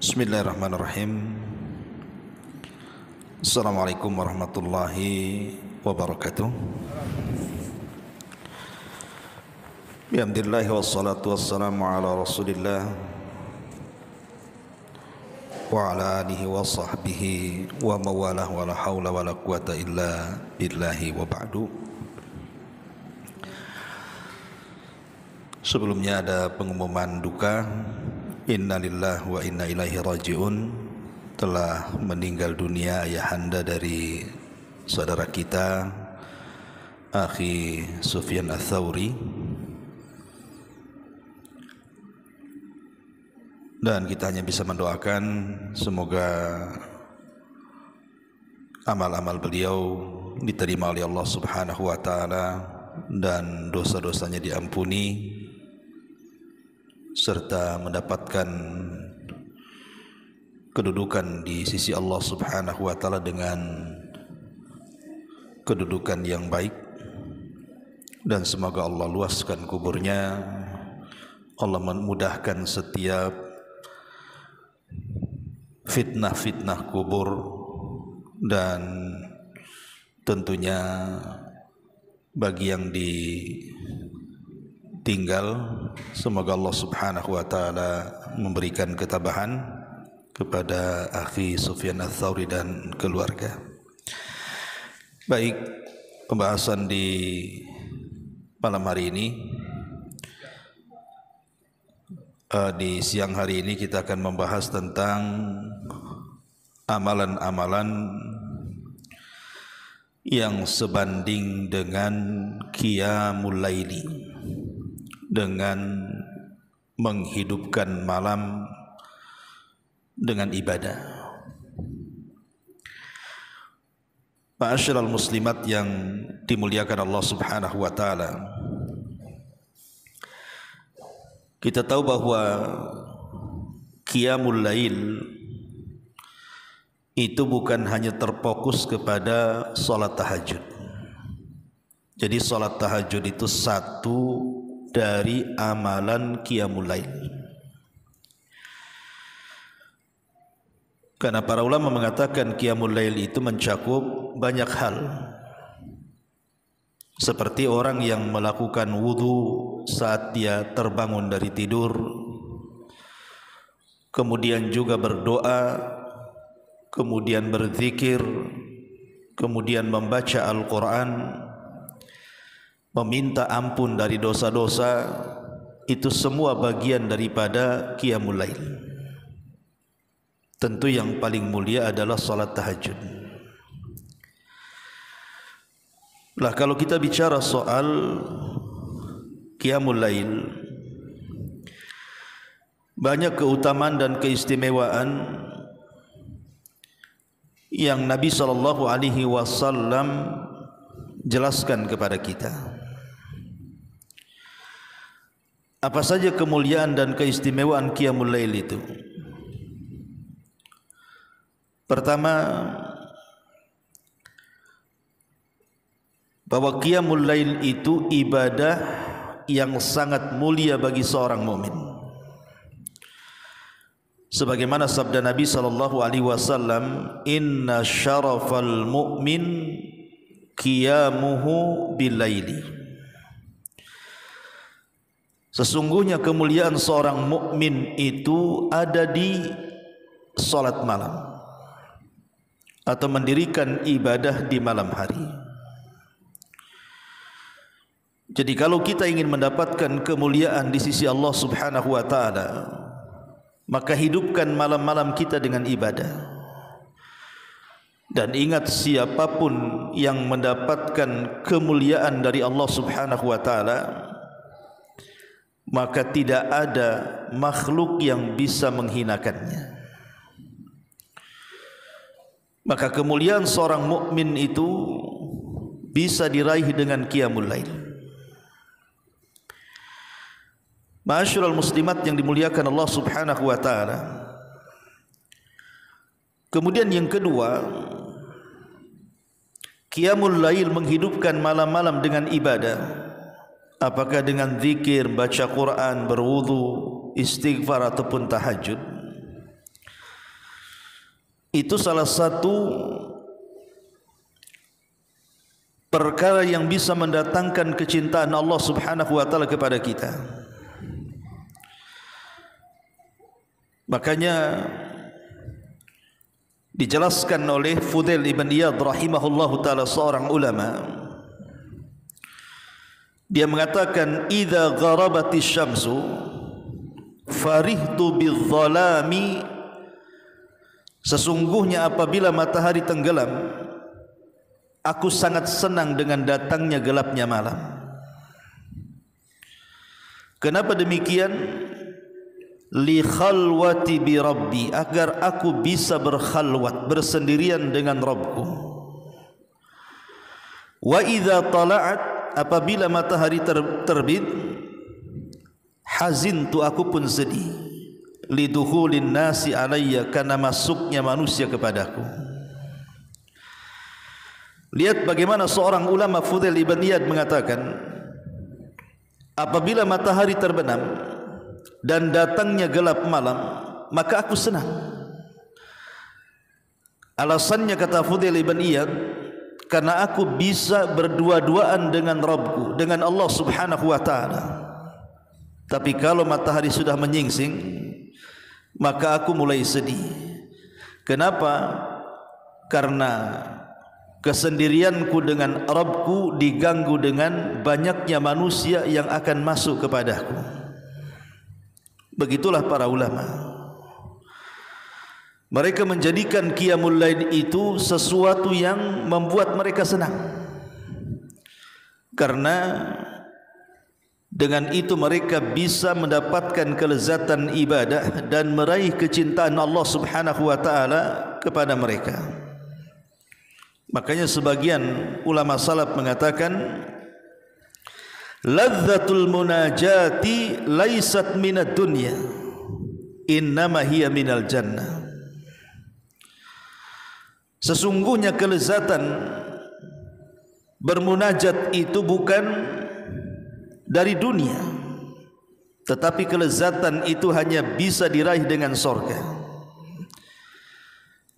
Bismillahirrahmanirrahim. Assalamualaikum warahmatullahi wabarakatuh. Bihamdillah wassalatu wassalamu ala rasulillah wa ala alihi wa sahbihi wa mawalah wa la hawla wa la quwata illa billahi wa ba'du. Sebelumnya ada pengumuman duka. Innalillahi wa inna ilaihi raji'un. Telah meninggal dunia ayahanda dari saudara kita Akhi Sufyan Ats-Tsauri, dan kita hanya bisa mendoakan semoga amal-amal beliau diterima oleh Allah Subhanahu wa taala dan dosa-dosanya diampuni, serta mendapatkan kedudukan di sisi Allah Subhanahu wa taala dengan kedudukan yang baik, dan semoga Allah luaskan kuburnya, Allah memudahkan setiap fitnah-fitnah kubur, dan tentunya bagi yang ditinggal semoga Allah Subhanahu wa taala memberikan ketabahan kepada Akhi Sufyan Ats-Tsauri dan keluarga. Baik, pembahasan di malam hari ini, di siang hari ini kita akan membahas tentang amalan-amalan yang sebanding dengan qiyamul laili, dengan menghidupkan malam dengan ibadah. Ma'asyiral muslimat yang dimuliakan Allah Subhanahu wa taala, kita tahu bahwa qiyamul lail itu bukan hanya terfokus kepada salat tahajud. Jadi salat tahajud itu satu dari amalan qiyamul lail. Karena para ulama mengatakan qiyamul lail itu mencakup banyak hal. Seperti orang yang melakukan wudu saat dia terbangun dari tidur, kemudian juga berdoa, kemudian berzikir, kemudian membaca Al-Quran, meminta ampun dari dosa-dosa, itu semua bagian daripada qiyamul lail. Tentu yang paling mulia adalah salat tahajud. Lah, kalau kita bicara soal qiyamul lail, banyak keutamaan dan keistimewaan yang Nabi SAW jelaskan kepada kita. Apa saja kemuliaan dan keistimewaan qiyamul lail itu? Pertama, bahwa qiyamul lail itu ibadah yang sangat mulia bagi seorang mukmin. Sebagaimana sabda Nabi SAW, inna syarafal mu'min qiyamuhu bil laili. Sesungguhnya kemuliaan seorang mukmin itu ada di salat malam, atau mendirikan ibadah di malam hari. Jadi kalau kita ingin mendapatkan kemuliaan di sisi Allah Subhanahu wa taala, maka hidupkan malam-malam kita dengan ibadah. Dan ingat, siapapun yang mendapatkan kemuliaan dari Allah Subhanahu wa taala, maka tidak ada makhluk yang bisa menghinakannya. Maka kemuliaan seorang mukmin itu bisa diraih dengan qiyamul lail. Ma'asyiral muslimat yang dimuliakan Allah Subhanahu wa taala. Kemudian yang kedua, qiyamul lail menghidupkan malam-malam dengan ibadah. Apakah dengan zikir, baca Quran, berwudu, istighfar ataupun tahajud. itu salah satu perkara yang bisa mendatangkan kecintaan Allah Subhanahu wa taala kepada kita. Makanya dijelaskan oleh Fudail ibn Iyad rahimahullahu taala, seorang ulama, dia mengatakan idza gharabatis syamsu farihtu bidzalami, sesungguhnya apabila matahari tenggelam aku sangat senang dengan datangnya gelapnya malam. Kenapa demikian? Li khalwati bi rabbi, agar aku bisa berkhalwat, bersendirian dengan Rabbku. Wa idza tala'at, apabila matahari terbit, hazintu, aku pun sedih, lidukhulin nasi alayya, karena masuknya manusia kepadaku. Lihat bagaimana seorang ulama, Fudail ibn Iyad, mengatakan apabila matahari terbenam dan datangnya gelap malam, maka aku senang. Alasannya, kata Fudail ibn Iyad, karena aku bisa berdua-duaan dengan Rabbku, dengan Allah Subhanahu wa ta'ala. Tapi kalau matahari sudah menyingsing, maka aku mulai sedih. Kenapa? Karena kesendirianku dengan Rabbku diganggu dengan banyaknya manusia yang akan masuk kepadaku. Begitulah para ulama. Mereka menjadikan qiyamul lail itu sesuatu yang membuat mereka senang, karena dengan itu mereka bisa mendapatkan kelezatan ibadah dan meraih kecintaan Allah Subhanahu wa taala kepada mereka. Makanya sebagian ulama salaf mengatakan ladzatul munajati laisat minad dunya innama hiya minal jannah. Sesungguhnya kelezatan bermunajat itu bukan dari dunia, tetapi kelezatan itu hanya bisa diraih dengan sorga,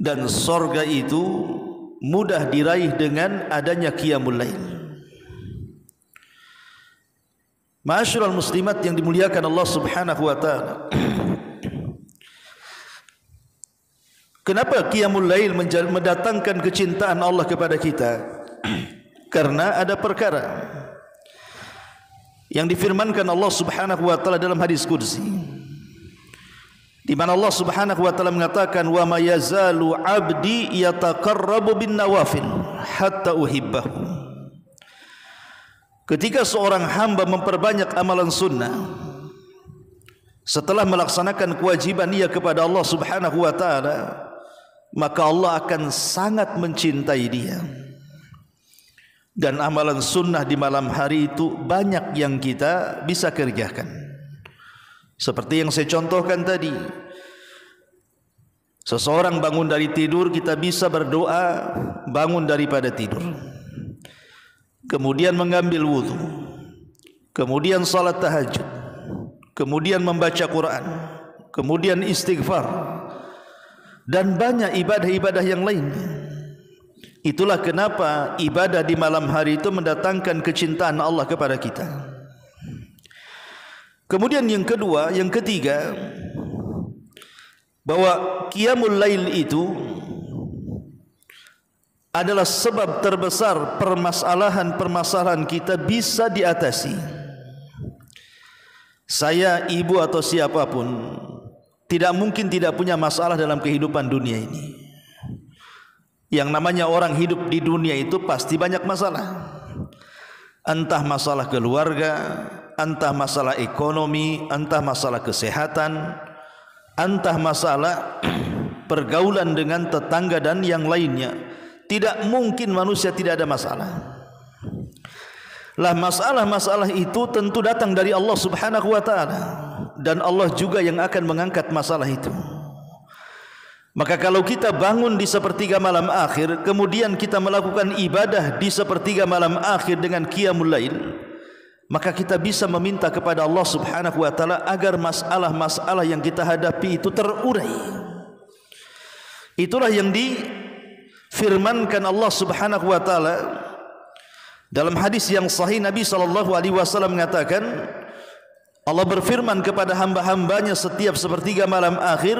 dan sorga itu mudah diraih dengan adanya qiyamul lail. Ma'asyiral muslimat yang dimuliakan Allah Subhanahu wa taala, kenapa qiyamul lail mendatangkan kecintaan Allah kepada kita? Karena ada perkara yang difirmankan Allah Subhanahu wa taala dalam hadis qudsi, di mana Allah Subhanahu wa taala mengatakan, wa ma yazalu 'abdi yataqarrabu bin nawafil hatta uhibbahu. Ketika seorang hamba memperbanyak amalan sunnah setelah melaksanakan kewajiban ia kepada Allah Subhanahu wa taala, maka Allah akan sangat mencintai dia. Dan amalan sunnah di malam hari itu banyak yang kita bisa kerjakan. Seperti yang saya contohkan tadi, seseorang bangun dari tidur, kita bisa berdoa bangun daripada tidur, kemudian mengambil wudhu, kemudian salat tahajud, kemudian membaca Quran, kemudian istighfar, dan banyak ibadah-ibadah yang lainnya. Itulah kenapa ibadah di malam hari itu mendatangkan kecintaan Allah kepada kita. Kemudian yang kedua, yang ketiga, bahwa qiyamul lail itu adalah sebab terbesar permasalahan-permasalahan kita bisa diatasi. Saya, ibu atau siapapun tidak mungkin tidak punya masalah dalam kehidupan dunia ini. Yang namanya orang hidup di dunia itu pasti banyak masalah. Entah masalah keluarga, entah masalah ekonomi, entah masalah kesehatan, entah masalah pergaulan dengan tetangga dan yang lainnya. Tidak mungkin manusia tidak ada masalah. Lah masalah-masalah itu tentu datang dari Allah Subhanahu wa taala, dan Allah juga yang akan mengangkat masalah itu. Maka kalau kita bangun di sepertiga malam akhir, kemudian kita melakukan ibadah di sepertiga malam akhir dengan qiyamul lail, maka kita bisa meminta kepada Allah Subhanahu wa taala agar masalah-masalah yang kita hadapi itu terurai. Itulah yang difirmankan Allah Subhanahu wa taala dalam hadis yang sahih. Nabi SAW mengatakan, Allah berfirman kepada hamba-hambanya setiap sepertiga malam akhir,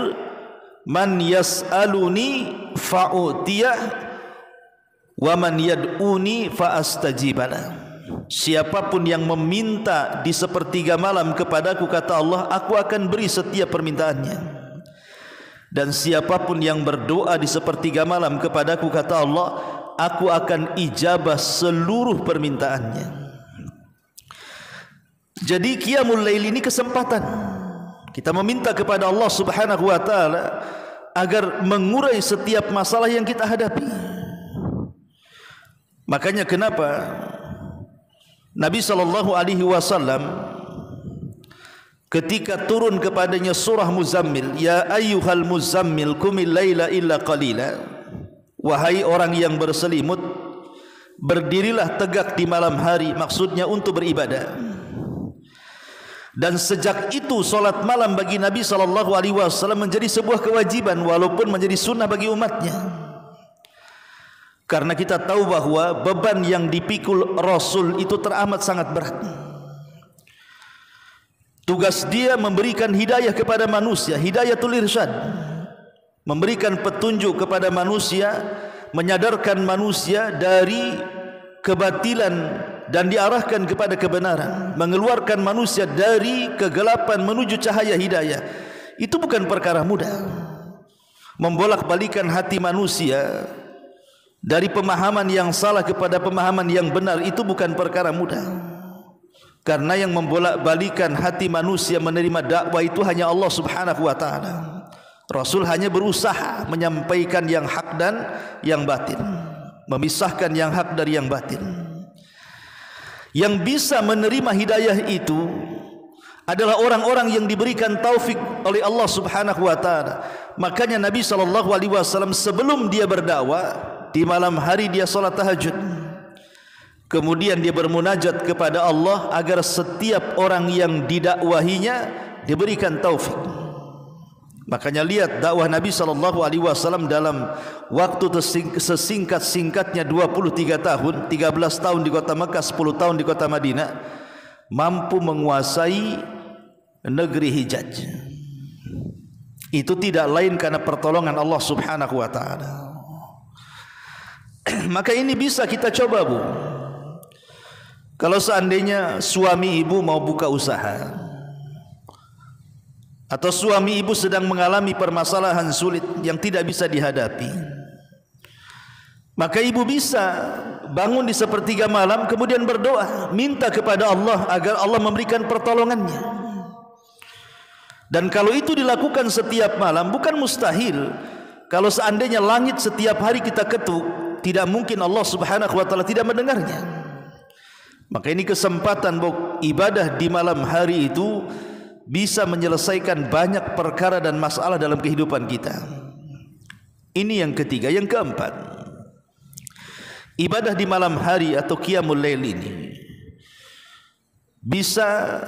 man yas'aluni fa'utiyah wa man yad'uni fa'astajibala. Siapapun yang meminta di sepertiga malam kepadaku, kata Allah, aku akan beri setiap permintaannya. Dan siapapun yang berdoa di sepertiga malam kepadaku, kata Allah, aku akan ijabah seluruh permintaannya. Jadi qiyamul lail ini kesempatan kita meminta kepada Allah Subhanahu wa taala agar mengurai setiap masalah yang kita hadapi. Makanya kenapa Nabi SAW ketika turun kepadanya surah Muzammil, ya ayyuhal muzammil qumil laila illa qalila, wahai orang yang berselimut, berdirilah tegak di malam hari, maksudnya untuk beribadah. Dan sejak itu solat malam bagi Nabi SAW menjadi sebuah kewajiban, walaupun menjadi sunnah bagi umatnya. Karena kita tahu bahwa beban yang dipikul Rasul itu teramat sangat berat. Tugas dia memberikan hidayah kepada manusia, hidayatul irsyad, memberikan petunjuk kepada manusia, menyadarkan manusia dari kebatilan dan diarahkan kepada kebenaran, mengeluarkan manusia dari kegelapan menuju cahaya hidayah. Itu bukan perkara mudah. Membolak-balikan hati manusia dari pemahaman yang salah kepada pemahaman yang benar itu bukan perkara mudah. Karena yang membolak-balikan hati manusia menerima dakwah itu hanya Allah Subhanahu wa taala. Rasul hanya berusaha menyampaikan yang hak dan yang batil, memisahkan yang hak dari yang batil. Yang bisa menerima hidayah itu adalah orang-orang yang diberikan taufik oleh Allah Subhanahu wa taala. Makanya Nabi SAW sebelum dia berdakwah, di malam hari dia salat tahajud. Kemudian dia bermunajat kepada Allah agar setiap orang yang didakwahinya diberikan taufik. Makanya lihat dakwah Nabi SAW dalam waktu sesingkat-singkatnya 23 tahun, 13 tahun di kota Mekah, 10 tahun di kota Madinah, mampu menguasai negeri Hijaz. Itu tidak lain karena pertolongan Allah Subhanahu wa taala. Maka ini bisa kita coba, Bu. Kalau seandainya suami ibu mau buka usaha, atau suami ibu sedang mengalami permasalahan sulit yang tidak bisa dihadapi, maka ibu bisa bangun di sepertiga malam kemudian berdoa, minta kepada Allah agar Allah memberikan pertolongannya. Dan kalau itu dilakukan setiap malam, bukan mustahil. Kalau seandainya langit setiap hari kita ketuk, tidak mungkin Allah Subhanahu wa taala tidak mendengarnya. Maka ini kesempatan bahwa ibadah di malam hari itu bisa menyelesaikan banyak perkara dan masalah dalam kehidupan kita. Ini yang ketiga. Yang keempat, ibadah di malam hari atau qiyamul lail ini bisa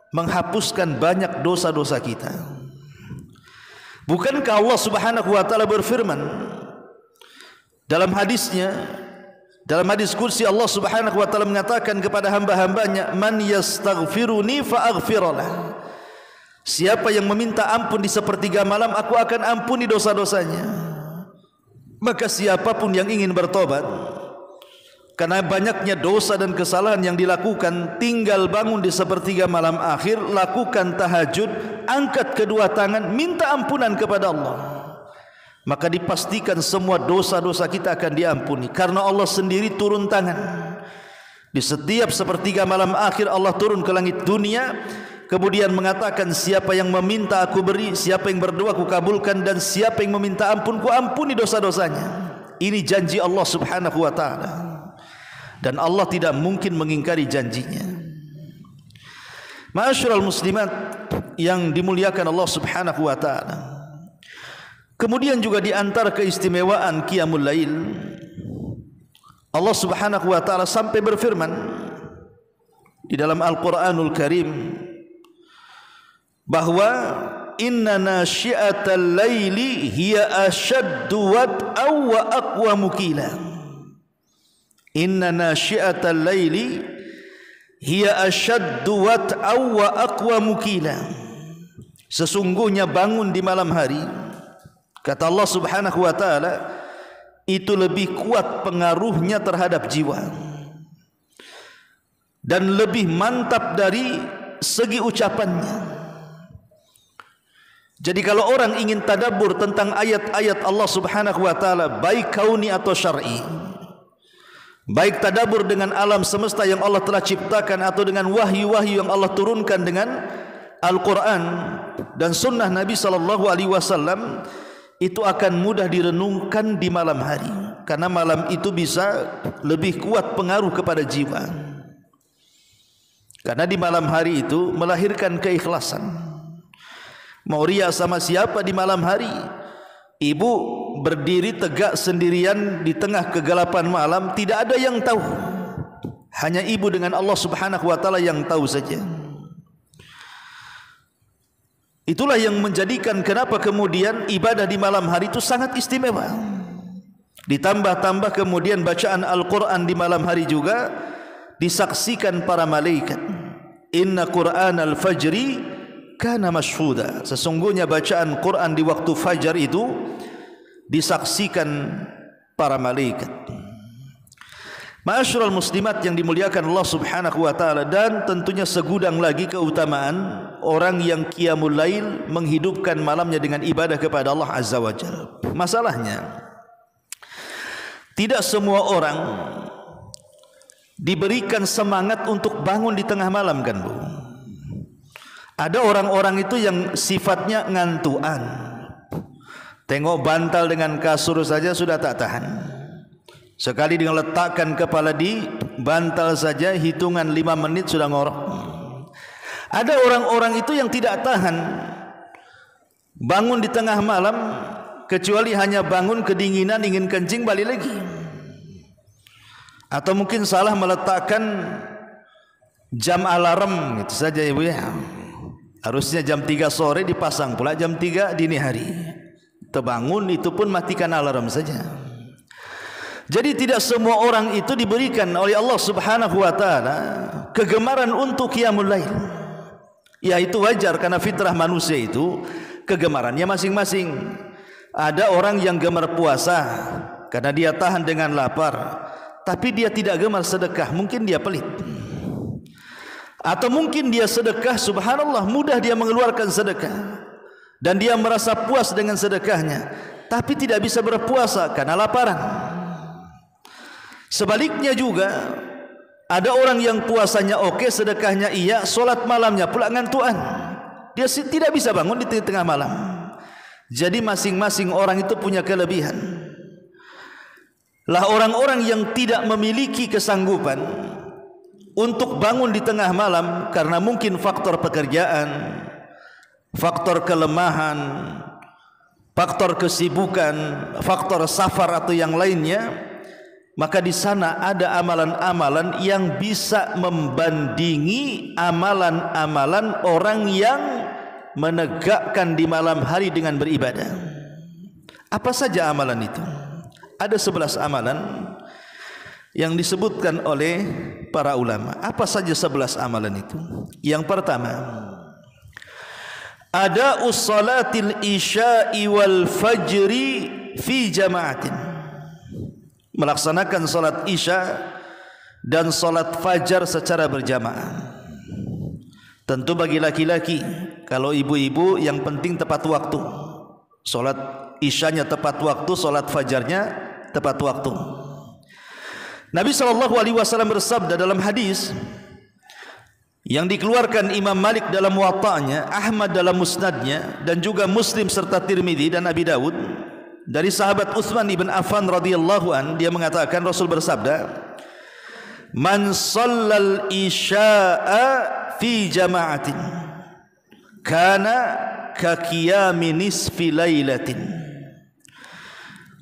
menghapuskan banyak dosa-dosa kita. Bukankah Allah Subhanahu wa taala berfirman dalam hadisnya, dalam hadis kursi, Allah Subhanahu wa taala mengatakan kepada hamba-hambanya, man yastaghfiruni fa'aghfirlah. Siapa yang meminta ampun di sepertiga malam, aku akan ampuni dosa-dosanya. Maka siapapun yang ingin bertobat karena banyaknya dosa dan kesalahan yang dilakukan, tinggal bangun di sepertiga malam akhir, lakukan tahajud, angkat kedua tangan, minta ampunan kepada Allah. Maka dipastikan semua dosa-dosa kita akan diampuni. Karena Allah sendiri turun tangan. Di setiap sepertiga malam akhir Allah turun ke langit dunia, kemudian mengatakan, siapa yang meminta aku beri, siapa yang berdoa aku kabulkan, dan siapa yang meminta ampun ku ampuni dosa-dosanya. Ini janji Allah Subhanahu wa ta'ala, dan Allah tidak mungkin mengingkari janjinya. Ma'asyiral muslimat yang dimuliakan Allah Subhanahu wa ta'ala, kemudian juga di antara keistimewaan qiyamul lail, Allah Subhanahu wa taala sampai berfirman di dalam Al-Qur'anul Karim bahwa inna nasyi'atal laili hiya ashaddu wat'aw wa aqwamu qila. Inna nasyi'atal laili hiya ashaddu wat'aw wa aqwamu qila. Sesungguhnya bangun di malam hari, kata Allah Subhanahu wa taala, itu lebih kuat pengaruhnya terhadap jiwa dan lebih mantap dari segi ucapannya. Jadi kalau orang ingin tadabbur tentang ayat-ayat Allah Subhanahu wa taala, baik kauni atau syar'i, baik tadabbur dengan alam semesta yang Allah telah ciptakan atau dengan wahyu-wahyu yang Allah turunkan dengan Al-Quran dan sunnah Nabi SAW, itu akan mudah direnungkan di malam hari, karena malam itu bisa lebih kuat pengaruh kepada jiwa. Karena di malam hari itu melahirkan keikhlasan. Mau riya sama siapa di malam hari? Ibu berdiri tegak sendirian di tengah kegelapan malam, tidak ada yang tahu, hanya ibu dengan Allah Subhanahu wa taala yang tahu saja. Itulah yang menjadikan kenapa kemudian ibadah di malam hari itu sangat istimewa. Ditambah-tambah kemudian bacaan Al-Quran di malam hari juga disaksikan para malaikat. Inna Qur'anal fajri kana mashhuda. Sesungguhnya bacaan Quran di waktu fajar itu disaksikan para malaikat. Ma'asyiral muslimat yang dimuliakan Allah Subhanahu wa taala, dan tentunya segudang lagi keutamaan orang yang qiyamul lail, menghidupkan malamnya dengan ibadah kepada Allah Azza wa Jalla. Masalahnya, tidak semua orang diberikan semangat untuk bangun di tengah malam, kan Bu? Ada orang-orang itu yang sifatnya ngantuan. Tengok bantal dengan kasur saja sudah tak tahan. Sekali dengan letakkan kepala di bantal saja, hitungan 5 menit sudah ngorok. Ada orang-orang itu yang tidak tahan bangun di tengah malam, kecuali hanya bangun kedinginan ingin kencing balik lagi. Atau mungkin salah meletakkan jam alarm, gitu saja Ibu ya. Harusnya jam 3 sore dipasang pula jam 3 dini hari. Terbangun itu pun matikan alarm saja. Jadi tidak semua orang itu diberikan oleh Allah Subhanahu wa taala kegemaran untuk qiyamul lail. Ya, itu wajar karena fitrah manusia itu kegemarannya masing-masing. Ada orang yang gemar puasa karena dia tahan dengan lapar, tapi dia tidak gemar sedekah, mungkin dia pelit. Atau mungkin dia sedekah, subhanallah, mudah dia mengeluarkan sedekah dan dia merasa puas dengan sedekahnya, tapi tidak bisa berpuasa karena laparan. Sebaliknya juga ada orang yang puasanya oke, sedekahnya iya, solat malamnya pula ngantuan. Dia tidak bisa bangun di tengah malam. Jadi masing-masing orang itu punya kelebihan. Lah orang-orang yang tidak memiliki kesanggupan untuk bangun di tengah malam karena mungkin faktor pekerjaan, faktor kelemahan, faktor kesibukan, faktor safar atau yang lainnya, maka di sana ada amalan-amalan yang bisa membandingi amalan-amalan orang yang menegakkan di malam hari dengan beribadah. Apa saja amalan itu? Ada 11 amalan yang disebutkan oleh para ulama. Apa saja 11 amalan itu? Yang pertama, ada ussalatil isya'i wal fajri fi jama'atin. Melaksanakan salat isya dan salat fajar secara berjamaah. Tentu bagi laki-laki, kalau ibu-ibu yang penting tepat waktu. Salat isyanya tepat waktu, salat fajarnya tepat waktu. Nabi SAW bersabda dalam hadis yang dikeluarkan Imam Malik dalam Muwatta'nya, Ahmad dalam Musnadnya, dan juga Muslim serta Tirmidzi dan Abi Dawud, dari sahabat Utsman ibn Affan radhiyallahu an, dia mengatakan Rasul bersabda, "Man shallal isya'a fi jama'atin kana ka qiyami nisfi lailatin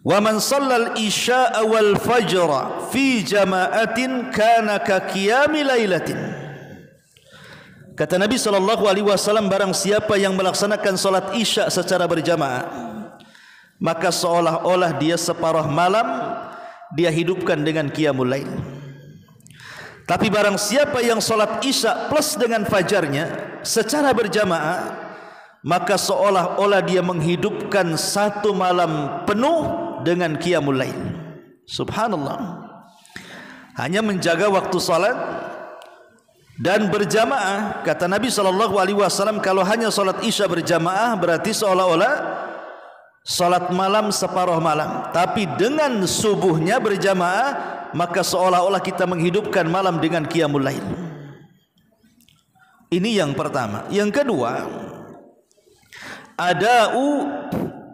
wa man shallal isya'a wal fajra fi jama'atin kana ka qiyami lailatin." Kata Nabi SAW, barang siapa yang melaksanakan solat isya secara berjamaah, maka seolah-olah dia separuh malam dia hidupkan dengan qiyamul lail. Tapi barang siapa yang solat isya plus dengan fajarnya secara berjamaah, maka seolah-olah dia menghidupkan satu malam penuh dengan qiyamul lail. Subhanallah. Hanya menjaga waktu salat dan berjamaah. Kata Nabi SAW, kalau hanya salat isya berjamaah berarti seolah-olah salat malam separuh malam. Tapi dengan subuhnya berjamaah, maka seolah-olah kita menghidupkan malam dengan qiyamul lail. Ini yang pertama. Yang kedua, ada'u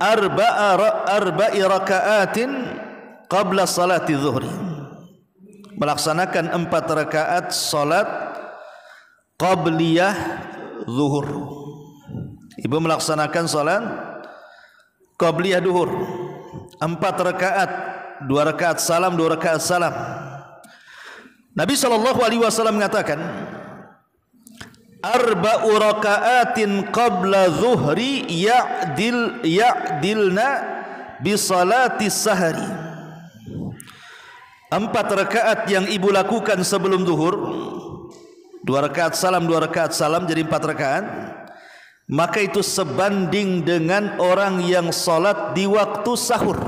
arba'i raka'atin qabla salati zuhri. Melaksanakan 4 rakaat salat qabliyah zuhur. Ibu melaksanakan salat qabliyah zuhur 4 rakaat, 2 rakaat salam, 2 rakaat salam. Nabi SAW mengatakan, arba'u raka'atin qabla zuhri ya'dilna bi salati sahari. 4 rakaat yang ibu lakukan sebelum zuhur, 2 rakaat salam, 2 rakaat salam, jadi 4 rakaat, maka itu sebanding dengan orang yang salat di waktu sahur.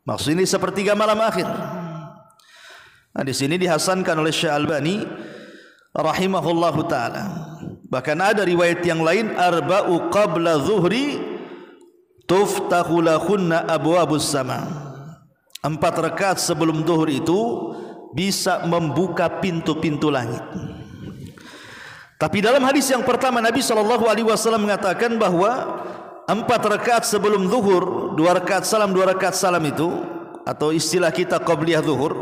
Maksudnya sepertiga malam akhir. Nah, di sini dihasankan oleh Syekh Albani rahimahullahu taala. Bahkan ada riwayat yang lain, arba'u qabla zuhri tuftahu lahunna abwabus sama. 4 rakaat sebelum zuhur itu bisa membuka pintu-pintu langit. Tapi dalam hadis yang pertama Nabi SAW mengatakan bahwa 4 rakaat sebelum zuhur, 2 rakaat salam, 2 rakaat salam itu, atau istilah kita qabliyah zuhur,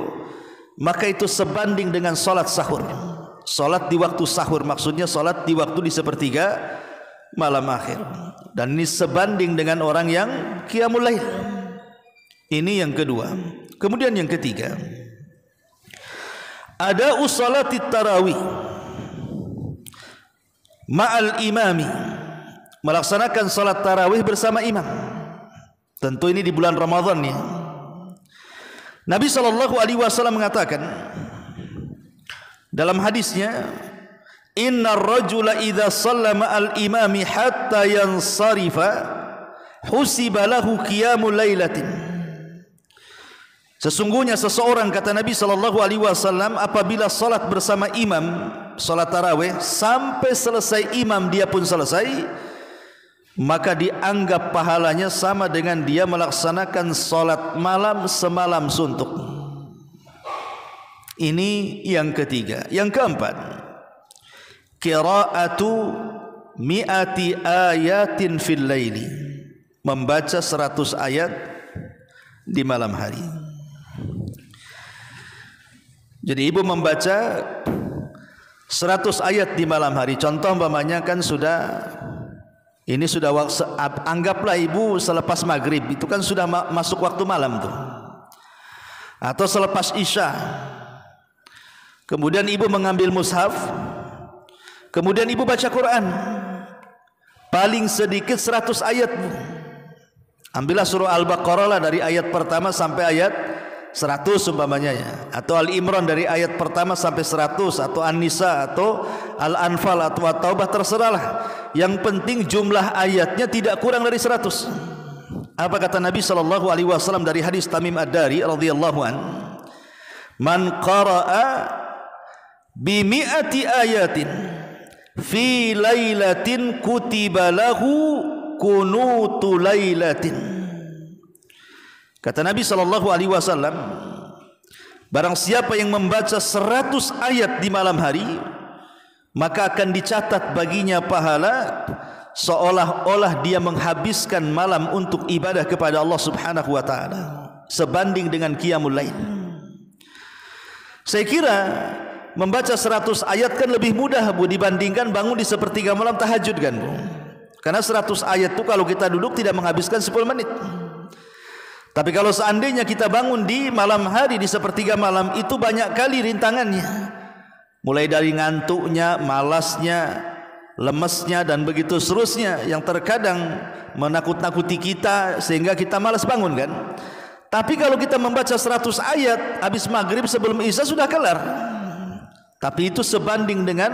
maka itu sebanding dengan salat sahur. Salat di waktu sahur, maksudnya salat di waktu di sepertiga malam akhir. Dan ini sebanding dengan orang yang qiyamul lail. Ini yang kedua. Kemudian yang ketiga, ada usolati tarawih ma'al imami, melaksanakan salat tarawih bersama imam. Tentu ini di bulan Ramadan ya. Nabi SAW mengatakan dalam hadisnya, innar rajula idza shalla ma'al imami hatta yansarifa husiba lahu qiyamul lailatin. Sesungguhnya seseorang, kata Nabi SAW, apabila salat bersama imam, salat tarawih sampai selesai imam dia pun selesai, maka dianggap pahalanya sama dengan dia melaksanakan salat malam semalam suntuk. Ini yang ketiga. Yang keempat, qira'atu mi'ati ayatin fil laili, membaca 100 ayat di malam hari. Jadi ibu membaca 100 ayat di malam hari. Contoh umpamanya kan sudah, ini sudah anggaplah ibu selepas maghrib, itu kan sudah masuk waktu malam tuh, atau selepas isya. Kemudian ibu mengambil mushaf, kemudian ibu baca Quran, paling sedikit 100 ayat. Ambillah surah Al-Baqarah lah, dari ayat pertama sampai ayat 100 umpamanya ya, atau Al-Imran dari ayat pertama sampai 100, atau An-Nisa atau Al-Anfal atau At-Taubah, terserahlah. Yang penting jumlah ayatnya tidak kurang dari 100. Apa kata Nabi SAW dari hadis Tamim Ad-Dari radhiyallahu an, man qara'a bi mi'ati ayatin fi lailatin kutiba lahu kunutu lailatin. Kata Nabi SAW, barang siapa yang membaca 100 ayat di malam hari, maka akan dicatat baginya pahala seolah-olah dia menghabiskan malam untuk ibadah kepada Allah Subhanahu wa taala, sebanding dengan qiyamul lail. Saya kira membaca 100 ayat kan lebih mudah Bu dibandingkan bangun di sepertiga malam tahajud kan Bu. Karena 100 ayat itu kalau kita duduk tidak menghabiskan 10 menit. Tapi kalau seandainya kita bangun di malam hari di sepertiga malam, itu banyak kali rintangannya. mulai dari ngantuknya, malasnya, lemesnya dan begitu seterusnya yang terkadang menakut-nakuti kita sehingga kita malas bangun kan. Tapi kalau kita membaca 100 ayat habis maghrib sebelum isya sudah kelar. Tapi itu sebanding dengan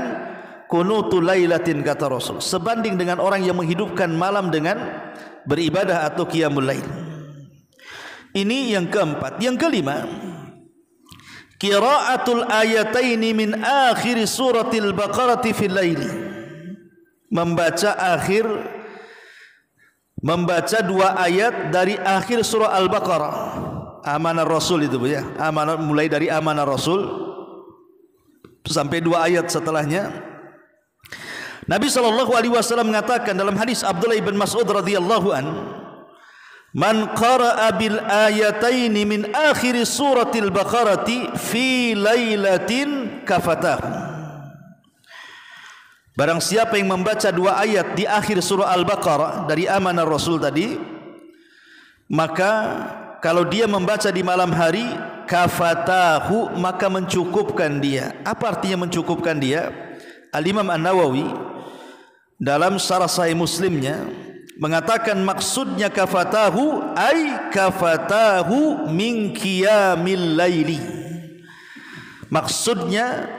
kunutul lailatin kata Rasul, sebanding dengan orang yang menghidupkan malam dengan beribadah atau qiyamul lail. Ini yang keempat. Yang kelima, qiraatul ayataini min akhir suratil baqarah fil laili. Membaca dua ayat dari akhir surah Al-Baqarah. Amanah Rasul itu ya. Amanah mulai dari amanah Rasul sampai dua ayat setelahnya. Nabi SAW mengatakan dalam hadis Abdullah bin Mas'ud radhiyallahu an, man qara'a bil ayataini min akhir suratil baqarati fi lailatin kafatahu. Barang siapa yang membaca dua ayat di akhir surah Al-Baqarah dari amanah Rasul tadi, maka kalau dia membaca di malam hari, kafatahu, maka mencukupkan dia. Apa artinya mencukupkan dia? Al-Imam An-Nawawi dalam Syarah Sahih Muslimnya mengatakan maksudnya kafatahu ay kafatahu min qiyamil laili. Maksudnya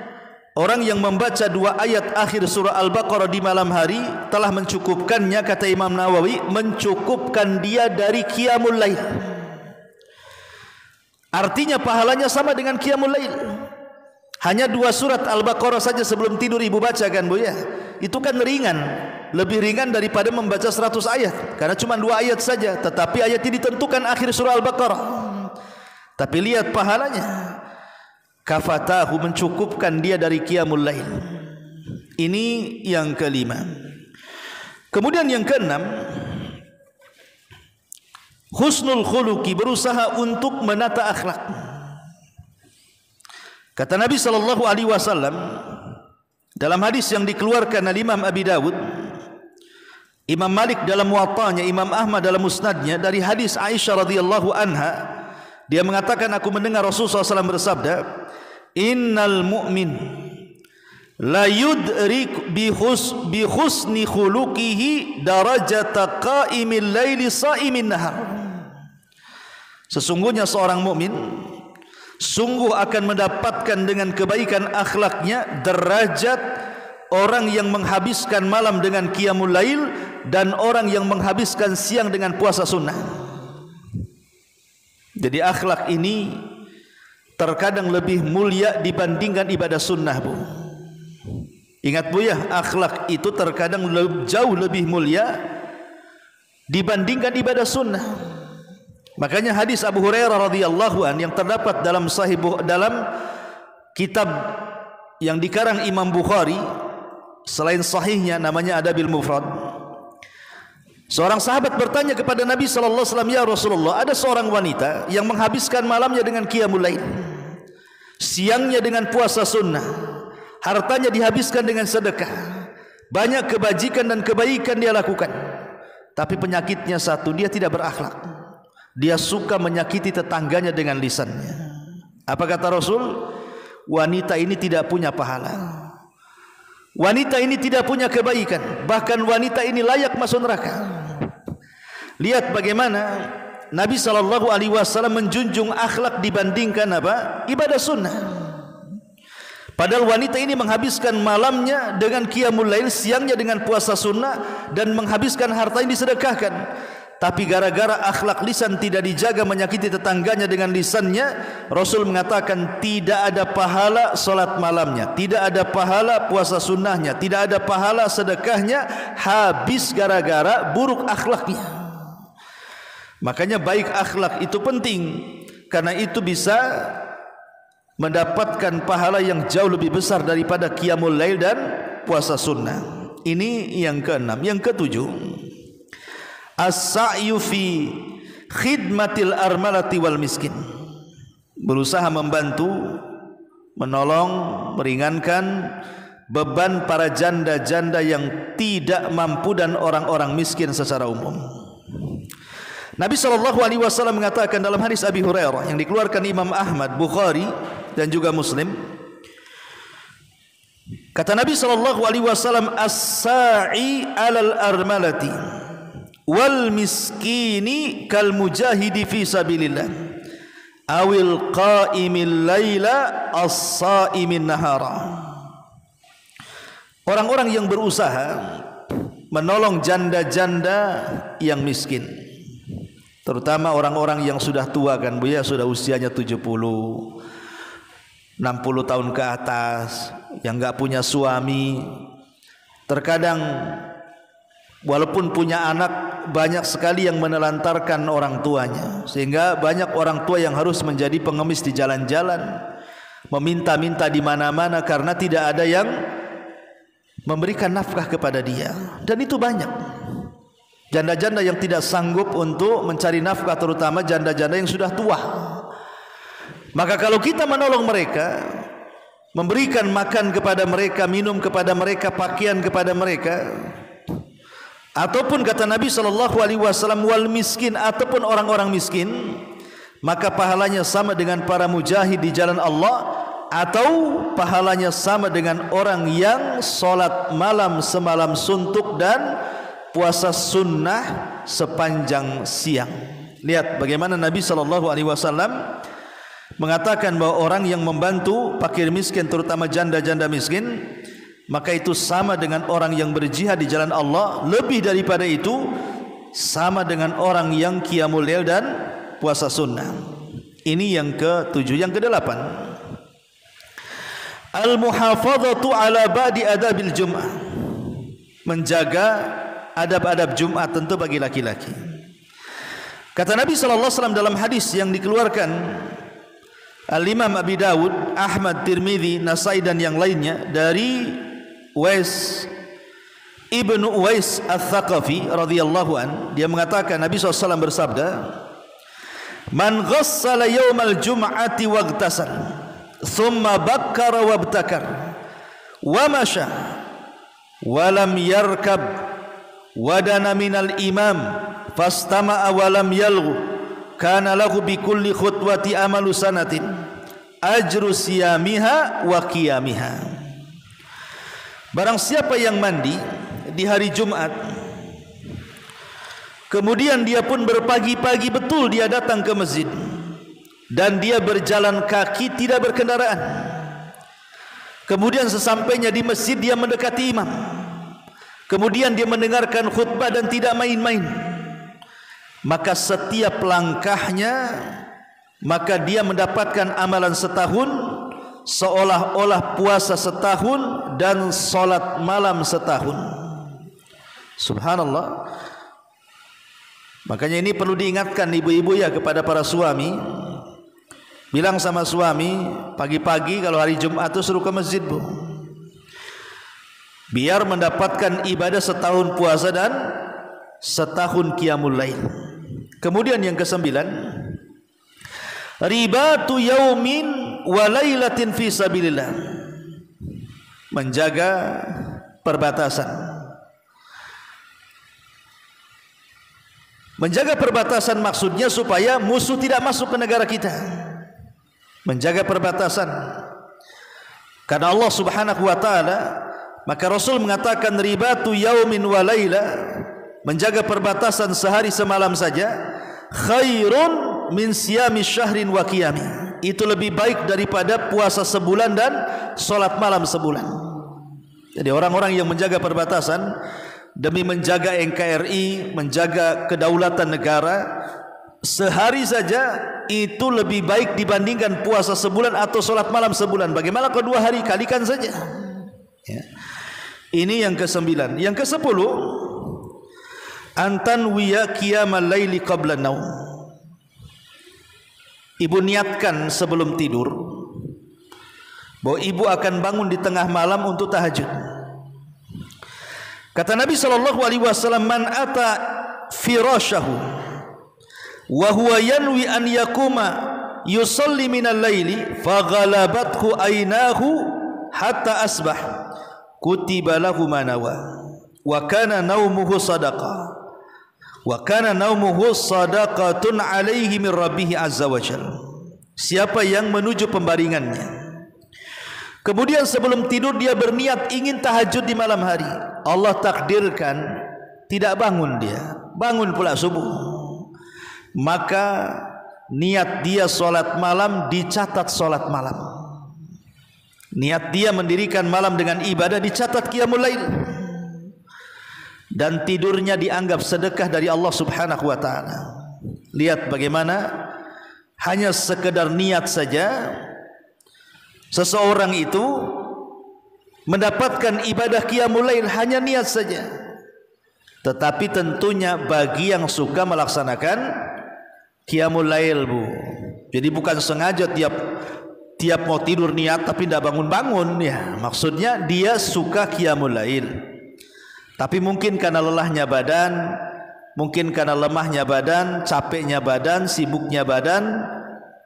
orang yang membaca dua ayat akhir surah Al-Baqarah di malam hari telah mencukupkannya, kata Imam Nawawi, mencukupkan dia dari qiyamul lail. Artinya pahalanya sama dengan qiyamul lail. Hanya dua surat Al-Baqarah saja sebelum tidur ibu baca kan Bu ya. Itu kan ringan, lebih ringan daripada membaca 100 ayat. Karena cuma dua ayat saja, tetapi ayat ini ditentukan akhir surah Al-Baqarah. Tapi lihat pahalanya. Kafatahu, mencukupkan dia dari qiyamul lail. Ini yang kelima. Kemudian yang keenam, husnul khuluqi, berusaha untuk menata akhlak. Kata Nabi SAW dalam hadis yang dikeluarkan oleh Imam Abi Dawud, Imam Malik dalam Muwatta'nya, Imam Ahmad dalam Musnadnya, dari hadis Aisyah radhiyallahu anha, dia mengatakan, aku mendengar Rasulullah SAW bersabda, innal mu'min la yudrik bi husni khuluqihi darajata qa'imil laili sa'imin nahar. Sesungguhnya seorang mukmin sungguh akan mendapatkan dengan kebaikan akhlaknya derajat orang yang menghabiskan malam dengan qiyamul lail dan orang yang menghabiskan siang dengan puasa sunnah. Jadi akhlak ini terkadang lebih mulia dibandingkan ibadah sunnah Bu. Ingat Bu ya, akhlak itu terkadang jauh lebih mulia dibandingkan ibadah sunnah. Makanya hadis Abu Hurairah radhiyallahu an yang terdapat dalam dalam kitab yang dikarang Imam Bukhari selain sahihnya namanya Adabil Mufrad. Seorang sahabat bertanya kepada Nabi sallallahu alaihi wasallam, "Ya Rasulullah, ada seorang wanita yang menghabiskan malamnya dengan qiyamul lail, siangnya dengan puasa sunnah, hartanya dihabiskan dengan sedekah, banyak kebajikan dan kebaikan dia lakukan. Tapi penyakitnya satu, dia tidak berakhlak. Dia suka menyakiti tetangganya dengan lisannya." Apa kata Rasul? Wanita ini tidak punya pahala. Wanita ini tidak punya kebaikan. Bahkan wanita ini layak masuk neraka. Lihat bagaimana Nabi SAW menjunjung akhlak dibandingkan apa? Ibadah sunnah. Padahal wanita ini menghabiskan malamnya dengan qiyamul lail, siangnya dengan puasa sunnah, dan menghabiskan harta yang disedekahkan. Tapi gara-gara akhlak lisan tidak dijaga, menyakiti tetangganya dengan lisannya, Rasul mengatakan tidak ada pahala solat malamnya, tidak ada pahala puasa sunnahnya, tidak ada pahala sedekahnya, habis gara-gara buruk akhlaknya. Makanya baik akhlak itu penting, karena itu bisa mendapatkan pahala yang jauh lebih besar daripada qiyamul lail dan puasa sunnah. Ini yang keenam. Yang ketujuh, as-sa'yu fi khidmatil armalati wal miskin, berusaha membantu, menolong, meringankan beban para janda-janda yang tidak mampu dan orang-orang miskin secara umum. Nabi SAW mengatakan dalam hadis Abi Hurairah yang dikeluarkan Imam Ahmad, Bukhari dan juga Muslim, Kata Nabi SAW, as-sa'i alal armalati wal miskini kal mujahidi fi sabilillah awil qa'imil laila as-sa'imin nahara. Orang-orang yang berusaha menolong janda-janda yang miskin, terutama orang-orang yang sudah tua kan Bu ya, sudah usianya 70, 60 tahun ke atas, yang enggak punya suami. Terkadang walaupun punya anak, banyak sekali yang menelantarkan orang tuanya, sehingga banyak orang tua yang harus menjadi pengemis di jalan-jalan, meminta-minta di mana-mana karena tidak ada yang memberikan nafkah kepada dia. Dan itu banyak janda-janda yang tidak sanggup untuk mencari nafkah, terutama janda-janda yang sudah tua. Maka kalau kita menolong mereka, memberikan makan kepada mereka, minum kepada mereka, pakaian kepada mereka, ataupun kata Nabi SAW, wal miskin, ataupun orang-orang miskin, maka pahalanya sama dengan para mujahid di jalan Allah, atau pahalanya sama dengan orang yang solat malam semalam suntuk dan puasa sunnah sepanjang siang. Lihat bagaimana Nabi SAW mengatakan bahwa orang yang membantu fakir miskin, terutama janda-janda miskin, maka itu sama dengan orang yang berjihad di jalan Allah. Lebih daripada itu, sama dengan orang yang qiyamul lail dan puasa sunnah. Ini yang ke-7. Yang ke-8, al-muhafadzatu ala ba'di adabil jum'ah, menjaga adab-adab Jumat tentu bagi laki-laki. Kata Nabi SAW dalam hadis yang dikeluarkan Al-Imam Abi Dawud, Ahmad, Tirmidzi, Nasai dan yang lainnya dari Uwais Ibnu Uwais Al-Thaqafi radhiyallahu an, dia mengatakan Nabi SAW bersabda, man ghassala yawmal jum'ati waghtasal thumma bakkara wabtakar wa masha wa lam yarkab wadana minal imam fastama'a wa lam yalghu kana lahu bi kulli khutwati amalu sanatin ajru siyamiha wa qiyamiha. Barang siapa yang mandi di hari Jumat, kemudian dia pun berpagi-pagi betul dia datang ke masjid, dan dia berjalan kaki tidak berkendaraan, kemudian sesampainya di masjid dia mendekati imam, kemudian dia mendengarkan khutbah dan tidak main-main, maka setiap langkahnya, maka dia mendapatkan amalan setahun, seolah-olah puasa setahun dan solat malam setahun. Subhanallah. Makanya ini perlu diingatkan ibu-ibu ya kepada para suami. Bilang sama suami, pagi-pagi kalau hari Jumat itu suruh ke masjid Bu, biar mendapatkan ibadah setahun puasa dan setahun qiyamul lail. Kemudian yang ke-9, ribatu yaumin wa lailatin fi sabilillah, menjaga perbatasan. Menjaga perbatasan maksudnya supaya musuh tidak masuk ke negara kita. Menjaga perbatasan karena Allah Subhanahu wa taala, maka Rasul mengatakan ribatu yaumin wa laila, menjaga perbatasan sehari semalam saja, khairun min siyami syahrin wa qiyami, itu lebih baik daripada puasa sebulan dan solat malam sebulan. Jadi orang-orang yang menjaga perbatasan demi menjaga NKRI, menjaga kedaulatan negara, sehari saja itu lebih baik dibandingkan puasa sebulan atau solat malam sebulan. Bagaimana kedua hari, kalikan saja ya. Ini yang ke-9. Yang ke-10, antanwiya qiyamal laili qabla naum, ibu niatkan sebelum tidur bahwa ibu akan bangun di tengah malam untuk tahajud. Kata Nabi SAW, man ata firashahu wa huwa yanwi an yakuma yusalli minal laili faghalabathu aynahu hatta asbah kutiba lahu ma nawa wa kana naumuhu sadaqah wa kana naumuhu sadaqatun alaihi min rabbih azza wa jalla. Siapa yang menuju pembaringannya Kemudian sebelum tidur dia berniat ingin tahajud di malam hari. Allah takdirkan tidak bangun dia, bangun pula subuh. Maka niat dia solat malam dicatat solat malam. Niat dia mendirikan malam dengan ibadah dicatat qiyamul lail. Dan tidurnya dianggap sedekah dari Allah Subhanahu wa taala. Lihat bagaimana hanya sekedar niat saja seseorang itu mendapatkan ibadah qiyamul lail, hanya niat saja. Tetapi tentunya bagi yang suka melaksanakan qiyamul lail, Bu. Jadi bukan sengaja tiap mau tidur niat tapi tidak bangun-bangun ya. Maksudnya dia suka qiyamul lail. Tapi mungkin karena lelahnya badan, mungkin karena lemahnya badan, capeknya badan, sibuknya badan,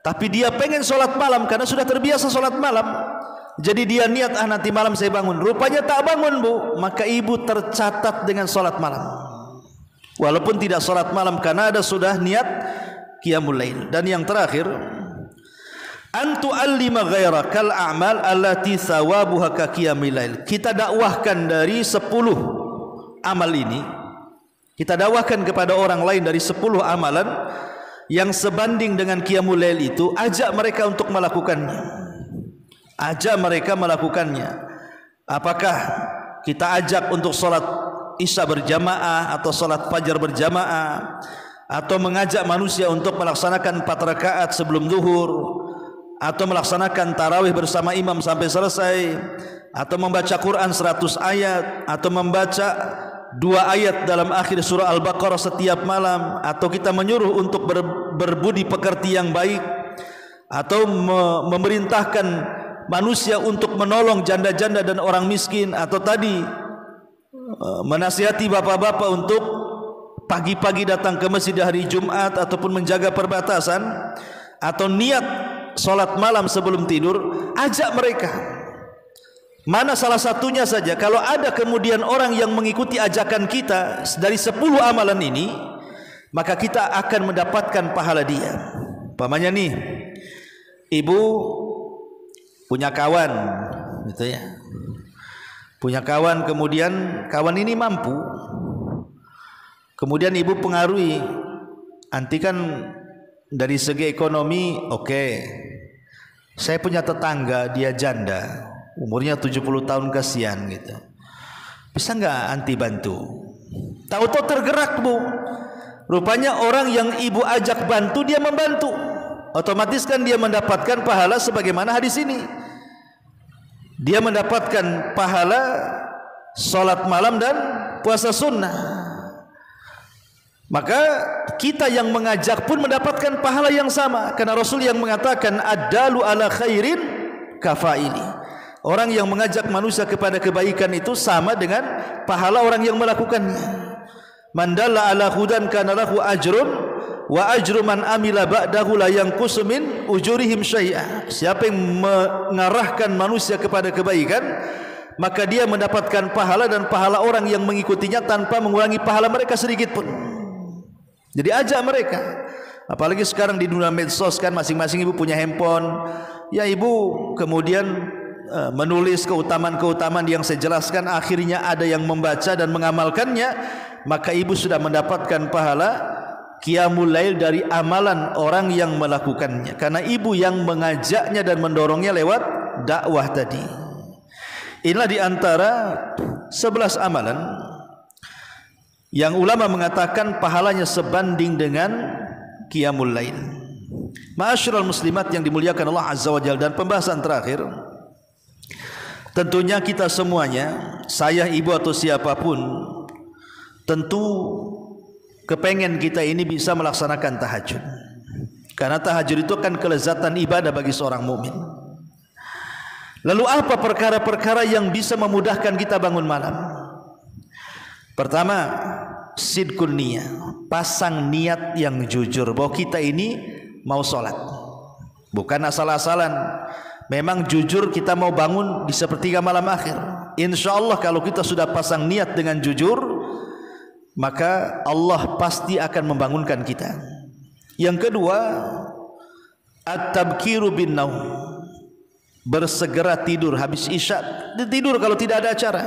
tapi dia pengen solat malam karena sudah terbiasa solat malam. Jadi dia niat, nanti malam saya bangun. Rupanya tak bangun, Bu. Maka ibu tercatat dengan solat malam. Walaupun tidak solat malam karena ada sudah niat qiyamul lail. Dan yang terakhir, antu allima ghairakal a'mal allati thawabuha ka qiyamil lail. Kita dakwahkan dari 10 amal ini. Kita dakwahkan kepada orang lain dari 10 amalan yang sebanding dengan qiyamul lail itu, ajak mereka untuk melakukannya. Ajak mereka melakukannya. Apakah kita ajak untuk salat Isya berjamaah atau salat Fajar berjamaah, atau mengajak manusia untuk melaksanakan 4 rakaat sebelum zuhur, atau melaksanakan tarawih bersama imam sampai selesai, atau membaca Quran 100 ayat, atau membaca 2 ayat dalam akhir surah Al-Baqarah setiap malam, atau kita menyuruh untuk berbudi pekerti yang baik, atau memerintahkan manusia untuk menolong janda-janda dan orang miskin, atau tadi menasihati bapak-bapak untuk pagi-pagi datang ke masjid hari Jumat ataupun menjaga perbatasan, atau niat solat malam sebelum tidur, ajak mereka. Mana salah satunya saja, kalau ada kemudian orang yang mengikuti ajakan kita dari 10 amalan ini, maka kita akan mendapatkan pahala dia. Umpamanya nih, ibu punya kawan gitu ya, punya kawan, kemudian kawan ini mampu, kemudian ibu pengaruhi, nanti kan dari segi ekonomi oke, saya punya tetangga dia janda, umurnya 70 tahun, kasihan gitu, bisa nggak anti bantu? Tahu-tahu tergerak, Bu. Rupanya orang yang ibu ajak bantu dia membantu, otomatis kan dia mendapatkan pahala sebagaimana hadis ini. Dia mendapatkan pahala salat malam dan puasa sunnah. Maka kita yang mengajak pun mendapatkan pahala yang sama, karena Rasul yang mengatakan ad-dalu ala khairin kafaili. Orang yang mengajak manusia kepada kebaikan itu sama dengan pahala orang yang melakukannya. Man dalla ala hudan kana lahu ajrun wa ajru man amila ba'dahu la yanqusu min ujurihim syai'a. Siapa yang mengarahkan manusia kepada kebaikan, maka dia mendapatkan pahala dan pahala orang yang mengikutinya tanpa mengurangi pahala mereka sedikit pun. Jadi ajak mereka. Apalagi sekarang di dunia medsos kan, masing-masing ibu punya handphone. Ya ibu kemudian menulis keutamaan-keutamaan yang saya jelaskan, akhirnya ada yang membaca dan mengamalkannya, maka ibu sudah mendapatkan pahala qiyamul lail dari amalan orang yang melakukannya, karena ibu yang mengajaknya dan mendorongnya lewat dakwah tadi. Inilah di antara 11 amalan yang ulama mengatakan pahalanya sebanding dengan qiyamul lail. Ma'asyiral muslimat yang dimuliakan Allah Azza wa Jalla, dan pembahasan terakhir, tentunya kita semuanya, saya, ibu atau siapapun, tentu kepengen kita ini bisa melaksanakan tahajud, karena tahajud itu kan kelezatan ibadah bagi seorang mukmin. Lalu apa perkara-perkara yang bisa memudahkan kita bangun malam? Pertama, sidqun niyah, pasang niat yang jujur bahwa kita ini mau sholat, bukan asal-asalan. Memang jujur kita mau bangun di sepertiga malam akhir. Insya Allah kalau kita sudah pasang niat dengan jujur, maka Allah pasti akan membangunkan kita. Yang kedua, at-tabkiru bin naum, bersegera tidur habis isya, tidur kalau tidak ada acara.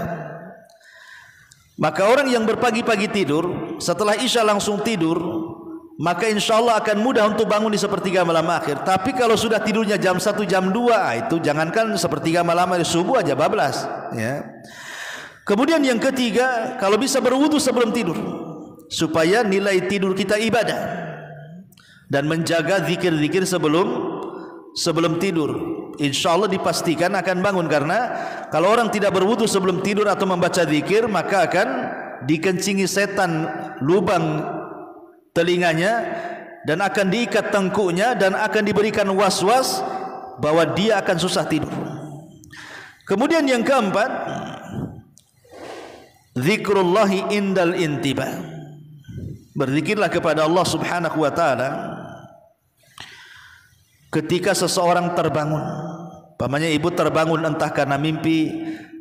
Maka orang yang berpagi-pagi tidur, setelah isya langsung tidur, maka insya Allah akan mudah untuk bangun di sepertiga malam akhir. Tapi kalau sudah tidurnya jam 1, jam 2, itu jangankan sepertiga malam akhir, subuh aja bablas, ya. Kemudian yang ketiga, kalau bisa berwudu sebelum tidur, supaya nilai tidur kita ibadah, dan menjaga zikir-zikir sebelum tidur. Insya Allah dipastikan akan bangun, karena kalau orang tidak berwudu sebelum tidur atau membaca zikir, maka akan dikencingi setan lubang telinganya dan akan diikat tengkuknya dan akan diberikan was-was bahwa dia akan susah tidur. Kemudian yang keempat, zikrullahi indal intibah. Berzikirlah kepada Allah Subhanahu wa taala ketika seseorang terbangun. Pamannya ibu terbangun entah karena mimpi,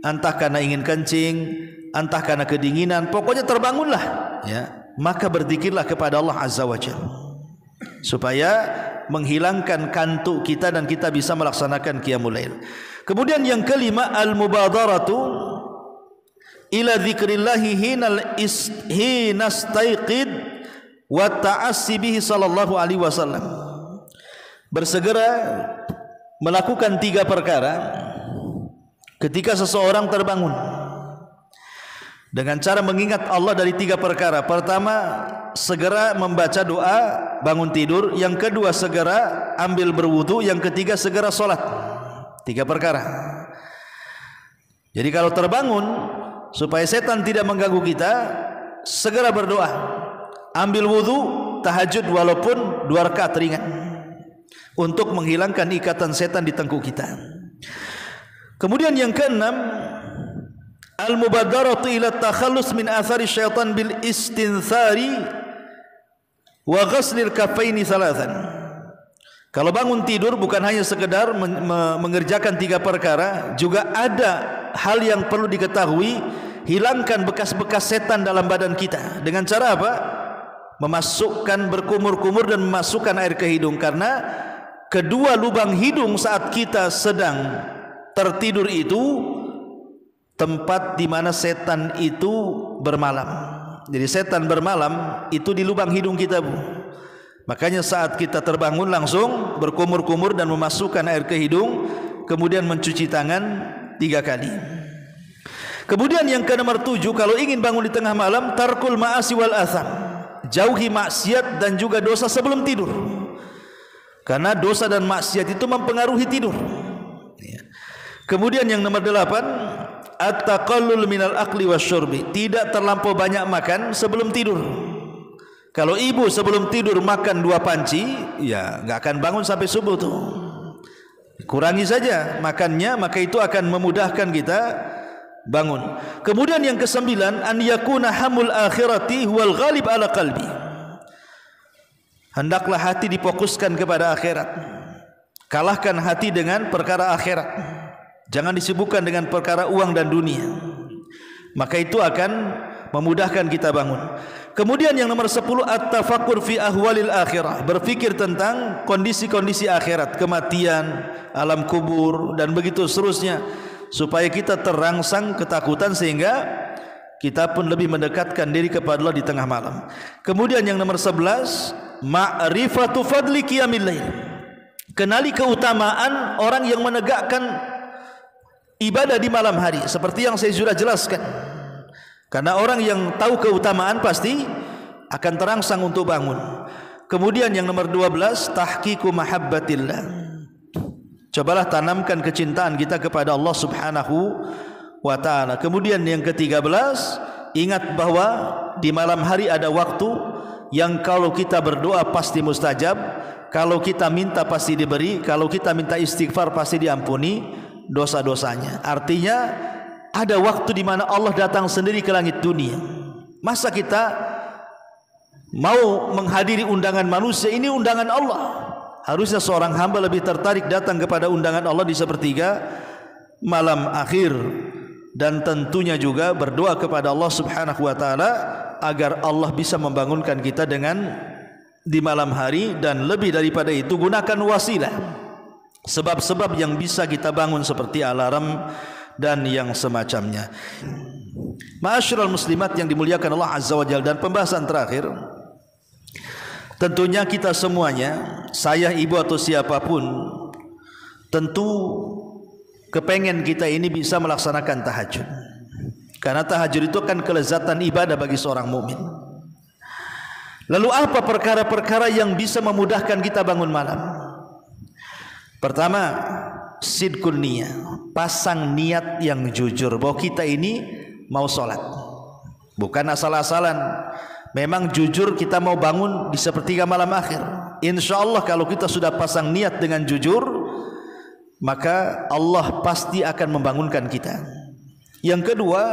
entah karena ingin kencing, entah karena kedinginan, pokoknya terbangunlah, ya. Maka berzikirlah kepada Allah Azza wa Jalla supaya menghilangkan kantuk kita dan kita bisa melaksanakan qiyamul lail. Kemudian yang kelima, al-mubadaratu ila dzikrillahi hinastaiqid wa ta'assi bihi sallallahu alaihi wasallam. Bersegera melakukan 3 perkara ketika seseorang terbangun, dengan cara mengingat Allah dari 3 perkara. Pertama, segera membaca doa bangun tidur. Yang kedua, segera ambil berwudu. Yang ketiga, segera sholat. 3 perkara. Jadi kalau terbangun, supaya setan tidak mengganggu kita, segera berdoa, ambil wudu, tahajud walaupun 2 rakaat ringan, untuk menghilangkan ikatan setan di tengkuk kita. Kemudian yang keenam, al-mubadaratu ila takhallus min athari syaitan bil istinthari wa ghaslil kaffaini thalathan. Kalau bangun tidur bukan hanya sekedar mengerjakan 3 perkara, juga ada hal yang perlu diketahui. Hilangkan bekas-bekas setan dalam badan kita. Dengan cara apa? Memasukkan berkumur-kumur dan memasukkan air ke hidung, karena kedua lubang hidung saat kita sedang tertidur itu tempat di mana setan itu bermalam. Jadi setan bermalam itu di lubang hidung kita, Bu. Makanya saat kita terbangun langsung berkumur-kumur dan memasukkan air ke hidung, kemudian mencuci tangan 3 kali. Kemudian yang ke nomor 7, kalau ingin bangun di tengah malam, tarkul ma'asi wal atham. Jauhi maksiat dan juga dosa sebelum tidur. Karena dosa dan maksiat itu mempengaruhi tidur. Kemudian yang nomor 8, at-taqallul minal akli wasyurbi. Tidak terlampau banyak makan sebelum tidur. Kalau ibu sebelum tidur makan 2 panci, ya enggak akan bangun sampai subuh tuh. Kurangi saja makannya, maka itu akan memudahkan kita bangun. Kemudian yang ke-9, an yakuna hamul akhirati huwal ghalib ala qalbi. Hendaklah hati difokuskan kepada akhirat. Kalahkan hati dengan perkara akhirat. Jangan disibukkan dengan perkara uang dan dunia. Maka itu akan memudahkan kita bangun. Kemudian yang nomor 10, at-tafakkur fi ahwalil akhirah. Berfikir tentang kondisi-kondisi akhirat, kematian, alam kubur dan begitu seterusnya, supaya kita terangsang ketakutan sehingga kita pun lebih mendekatkan diri kepada Allah di tengah malam. Kemudian yang nomor 11, ma'rifatu fadli qiyamil lail. Kenali keutamaan orang yang menegakkan ibadah di malam hari, seperti yang saya sudah jelaskan. Karena orang yang tahu keutamaan pasti akan terangsang untuk bangun. Kemudian yang nomor 12, tahqiqu mahabbatillah. Cobalah tanamkan kecintaan kita kepada Allah Subhanahu wa taala. Kemudian yang ke-13, ingat bahwa di malam hari ada waktu yang kalau kita berdoa pasti mustajab, kalau kita minta pasti diberi, kalau kita minta istighfar pasti diampuni dosa-dosanya. Artinya ada waktu di mana Allah datang sendiri ke langit dunia. Masa kita mau menghadiri undangan manusia? Ini undangan Allah. Harusnya seorang hamba lebih tertarik datang kepada undangan Allah di sepertiga malam akhir, dan tentunya juga berdoa kepada Allah Subhanahu wa taala agar Allah bisa membangunkan kita dengan di malam hari. Dan lebih daripada itu, gunakan wasilah sebab-sebab yang bisa kita bangun seperti alarm dan yang semacamnya. Ma'asyiral muslimat yang dimuliakan Allah Azza wa Jalla, dan pembahasan terakhir, tentunya kita semuanya, saya, ibu atau siapapun, tentu kepengen kita ini bisa melaksanakan tahajud. Karena tahajud itu kan kelezatan ibadah bagi seorang mukmin. Lalu apa perkara-perkara yang bisa memudahkan kita bangun malam? Pertama, sidqun niyah, pasang niat yang jujur bahwa kita ini mau sholat, bukan asal-asalan. Memang jujur kita mau bangun di sepertiga malam akhir. Insya Allah kalau kita sudah pasang niat dengan jujur, maka Allah pasti akan membangunkan kita. Yang kedua,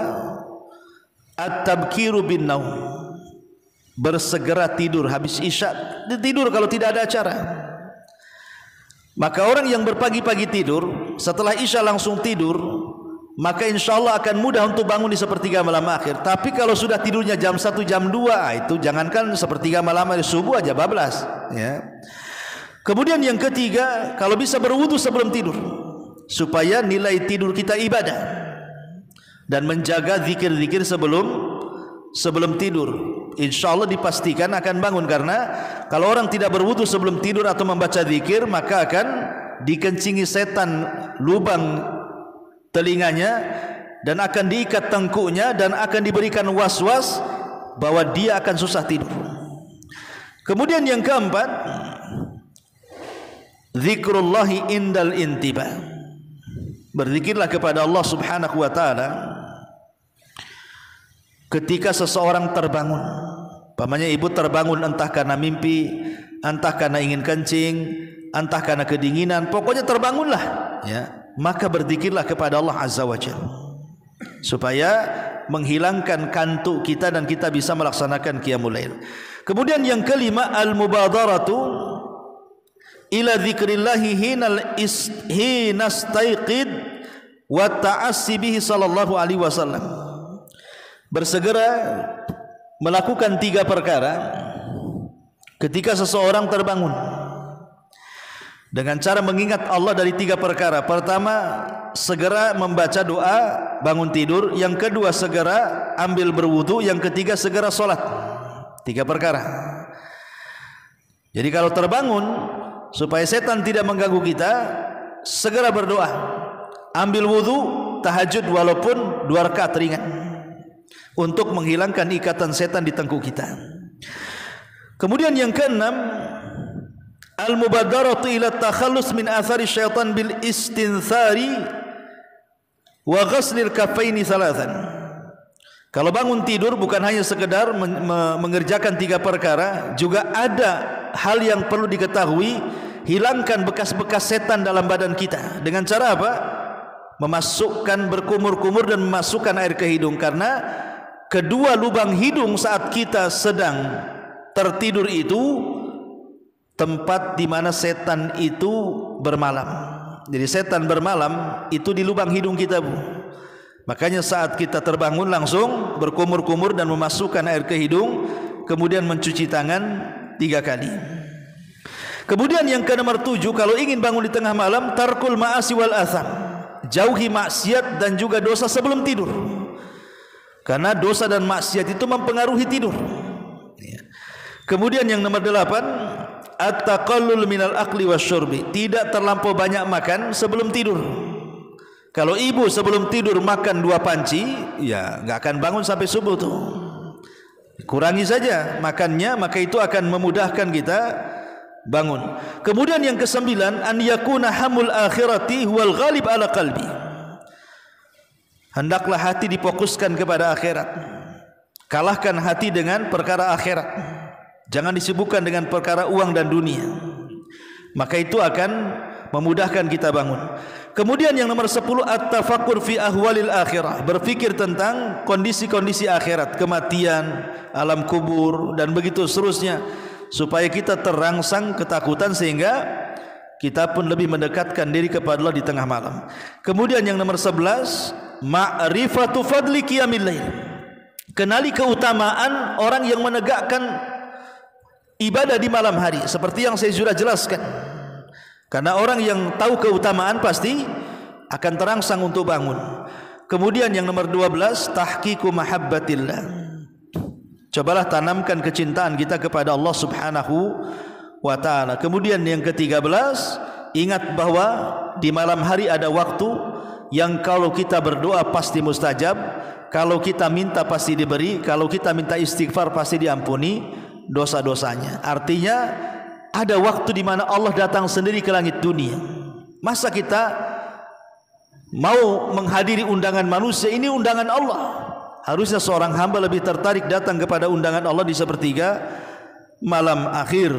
at-tabkiru bin naum, bersegera tidur habis isya. Tidur kalau tidak ada acara. Maka orang yang berpagi-pagi tidur, setelah isya langsung tidur, maka insya Allah akan mudah untuk bangun di sepertiga malam akhir. Tapi kalau sudah tidurnya jam 1, jam 2, itu jangankan sepertiga malam akhir, subuh aja bablas, ya. Kemudian yang ketiga, kalau bisa berwudu sebelum tidur, supaya nilai tidur kita ibadah, dan menjaga zikir-zikir sebelum tidur. Insya Allah dipastikan akan bangun. Karena kalau orang tidak berwudu sebelum tidur atau membaca zikir, maka akan dikencingi setan lubang telinganya, dan akan diikat tengkuknya, dan akan diberikan was-was bahwa dia akan susah tidur. Kemudian yang keempat, zikrullahi indal intibah, berzikirlah kepada Allah Subhanahu wa ta'ala ketika seseorang terbangun. Pamannya ibu terbangun entah karena mimpi, entah karena ingin kencing, entah karena kedinginan, pokoknya terbangunlah, ya. Maka berzikirlah kepada Allah Azza wa Jalla supaya menghilangkan kantuk kita dan kita bisa melaksanakan qiyamul lail. Kemudian yang kelima, al-mubadaratu ila dzikrillahi hinastaiqid wa ta'assi bihi sallallahu alaihi wasallam, bersegera melakukan 3 perkara ketika seseorang terbangun dengan cara mengingat Allah dari 3 perkara. Pertama, segera membaca doa bangun tidur. Yang kedua, segera ambil berwudu. Yang ketiga, segera sholat. 3 perkara. Jadi kalau terbangun, supaya setan tidak mengganggu kita, segera berdoa, ambil wudu, tahajud walaupun 2 rakaat ringan, untuk menghilangkan ikatan setan di tengkuk kita. Kemudian yang keenam, al-mubadaratu ila takhallus min athari syaitan bil istinthari wa ghaslil kaffaini thalathan. Kalau bangun tidur bukan hanya sekedar mengerjakan 3 perkara, juga ada hal yang perlu diketahui. Hilangkan bekas-bekas setan dalam badan kita. Dengan cara apa? Memasukkan, berkumur-kumur dan memasukkan air ke hidung. Karena kedua lubang hidung saat kita sedang tertidur itu tempat di mana setan itu bermalam. Jadi setan bermalam itu di lubang hidung kita, Bu. Makanya saat kita terbangun langsung berkumur-kumur dan memasukkan air ke hidung, kemudian mencuci tangan 3 kali. Kemudian yang ke-7, kalau ingin bangun di tengah malam, tarkul ma'asi wal atham, jauhi maksiat dan juga dosa sebelum tidur. Karena dosa dan maksiat itu mempengaruhi tidur. Kemudian yang nomor 8, at-taqallul minal akli wasyurbi, tidak terlampau banyak makan sebelum tidur. Kalau ibu sebelum tidur makan 2 panci, ya nggak akan bangun sampai subuh tuh. Kurangi saja makannya, maka itu akan memudahkan kita bangun. Kemudian yang ke-9, an yakuna hamul akhirati huwal ghalib ala qalbi, hendaklah hati difokuskan kepada akhirat. Kalahkan hati dengan perkara akhirat, jangan disibukkan dengan perkara uang dan dunia, maka itu akan memudahkan kita bangun. Kemudian yang nomor 10, at-tafakkur fi ahwalil akhirah, berfikir tentang kondisi-kondisi akhirat, kematian, alam kubur dan begitu seterusnya, supaya kita terangsang ketakutan sehingga kita pun lebih mendekatkan diri kepada Allah di tengah malam. Kemudian yang nomor 11, ma'rifatu fadli qiyamil lail, kenali keutamaan orang yang menegakkan ibadah di malam hari, seperti yang saya sudah jelaskan. Karena orang yang tahu keutamaan pasti akan terangsang untuk bangun. Kemudian yang nomor 12, tahqiqu mahabbatillah. Cobalah tanamkan kecintaan kita kepada Allah Subhanahu wa taala. Kemudian yang ke-13, ingat bahwa di malam hari ada waktu yang kalau kita berdoa pasti mustajab, kalau kita minta pasti diberi, kalau kita minta istighfar pasti diampuni dosa-dosanya. Artinya ada waktu di mana Allah datang sendiri ke langit dunia. Masa kita mau menghadiri undangan manusia? Ini undangan Allah. Harusnya seorang hamba lebih tertarik datang kepada undangan Allah di sepertiga malam akhir,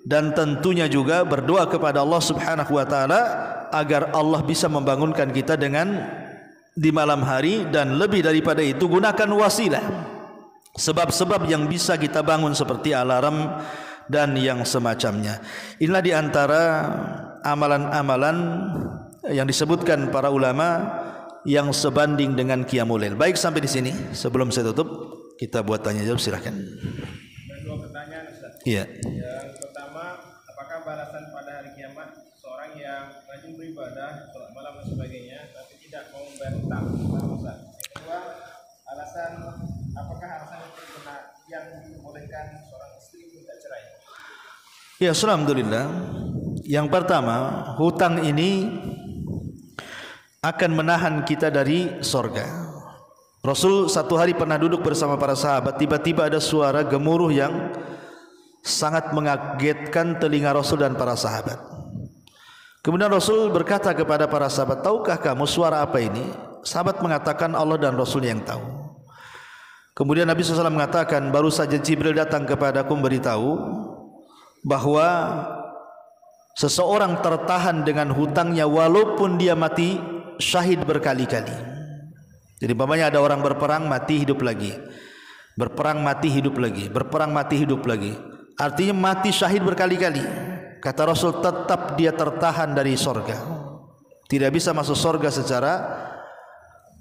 dan tentunya juga berdoa kepada Allah Subhanahu wa taala agar Allah bisa membangunkan kita dengan di malam hari. Dan lebih daripada itu, gunakan wasilah, sebab-sebab yang bisa kita bangun seperti alarm dan yang semacamnya. Inilah di antara amalan-amalan yang disebutkan para ulama yang sebanding dengan qiyamul lail. Baik, sampai di sini. Sebelum saya tutup, kita buat tanya jawab, silakan. Dua pertanyaan, Ustaz. Iya. Yang pertama, apakah balasan pada hari kiamat seorang yang rajin beribadah, sholat malam dan sebagainya, tapi tidak mau membayar hutang? Ustaz. Yang kedua, apakah alasan yang membolehkan seorang istri minta cerai? Ya, alhamdulillah. Yang pertama, hutang ini akan menahan kita dari sorga. Rasul satu hari pernah duduk bersama para sahabat, tiba-tiba ada suara gemuruh yang sangat mengagetkan telinga Rasul dan para sahabat. Kemudian Rasul berkata kepada para sahabat, tahukah kamu suara apa ini? Sahabat mengatakan, Allah dan Rasul yang tahu. Kemudian Nabi SAW mengatakan, baru saja Jibril datang kepadaku memberitahu bahwa seseorang tertahan dengan hutangnya walaupun dia mati syahid berkali-kali. Jadi umpamanya ada orang berperang mati hidup lagi, berperang mati hidup lagi, berperang mati hidup lagi, artinya mati syahid berkali-kali. Kata Rasul, tetap dia tertahan dari sorga, tidak bisa masuk sorga secara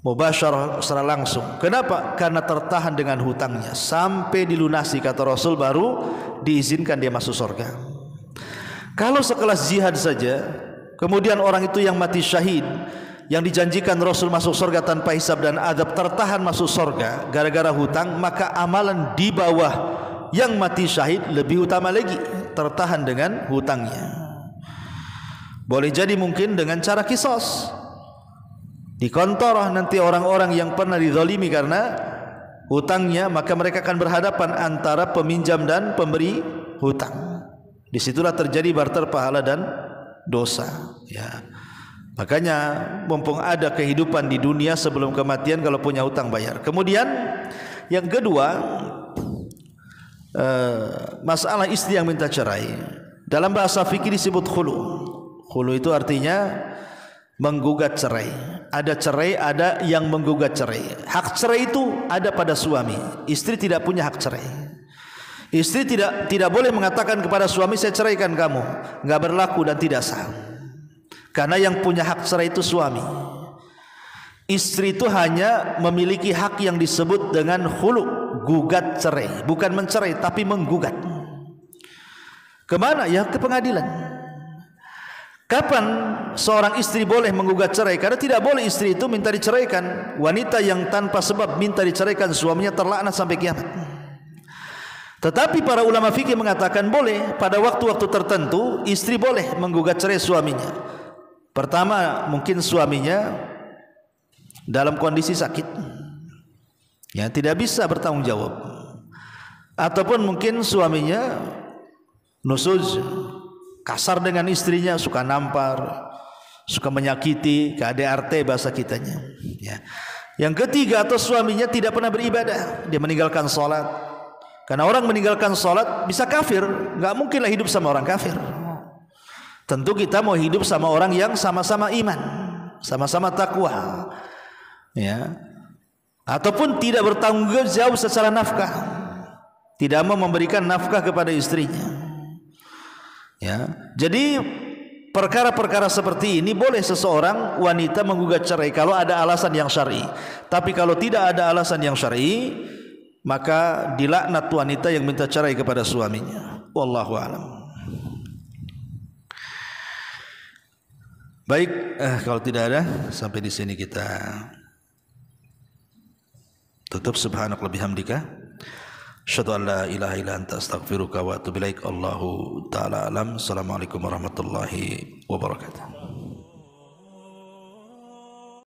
mubasyarah, secara langsung. Kenapa? Karena tertahan dengan hutangnya sampai dilunasi, kata Rasul, baru diizinkan dia masuk sorga. Kalau sekelas jihad saja, kemudian orang itu yang mati syahid, yang dijanjikan Rasul masuk sorga tanpa hisab dan adab, tertahan masuk sorga gara-gara hutang, maka amalan di bawah yang mati syahid lebih utama lagi, tertahan dengan hutangnya. Boleh jadi mungkin dengan cara kisos, dikontorah nanti orang-orang yang pernah dizalimi karena hutangnya, maka mereka akan berhadapan antara peminjam dan pemberi hutang. Disitulah terjadi barter pahala dan dosa. Ya, makanya mumpung ada kehidupan di dunia sebelum kematian, kalau punya hutang bayar. Kemudian yang kedua, masalah istri yang minta cerai. Dalam bahasa fikih disebut khulu. Khulu itu artinya menggugat cerai. Ada cerai, ada yang menggugat cerai. Hak cerai itu ada pada suami. Istri tidak punya hak cerai. Istri tidak boleh mengatakan kepada suami, saya ceraikan kamu. Enggak berlaku dan tidak sah. Karena yang punya hak cerai itu suami. Istri itu hanya memiliki hak yang disebut dengan khulu, gugat cerai. Bukan mencerai, tapi menggugat. Kemana? Ya ke pengadilan. Kapan seorang istri boleh menggugat cerai? Karena tidak boleh istri itu minta diceraikan. Wanita yang tanpa sebab minta diceraikan suaminya terlaknat sampai kiamat. Tetapi para ulama fikih mengatakan boleh pada waktu-waktu tertentu istri boleh menggugat cerai suaminya. Pertama, mungkin suaminya dalam kondisi sakit, ya tidak bisa bertanggung jawab, ataupun mungkin suaminya nusuz, kasar dengan istrinya, suka nampar, suka menyakiti, KDRT bahasa kitanya. Ya. Yang ketiga, atau suaminya tidak pernah beribadah, dia meninggalkan sholat. Karena orang meninggalkan sholat bisa kafir, nggak mungkinlah hidup sama orang kafir. Tentu kita mau hidup sama orang yang sama-sama iman, sama-sama takwa, ya. Ataupun tidak bertanggung jawab secara nafkah, tidak mau memberikan nafkah kepada istrinya. Ya, jadi perkara-perkara seperti ini boleh seseorang wanita menggugat cerai kalau ada alasan yang syar'i. Tapi kalau tidak ada alasan yang syar'i, maka dilaknat wanita yang minta cerai kepada suaminya. Wallahu a'lam. Baik, kalau tidak ada, sampai di sini kita tutup. Subhanakallahumma bihamdika, asyhadu an la ilaha illa anta astaghfiruka wa atubu ilaik. Allahu taala alam. Assalamualaikum warahmatullahi wabarakatuh.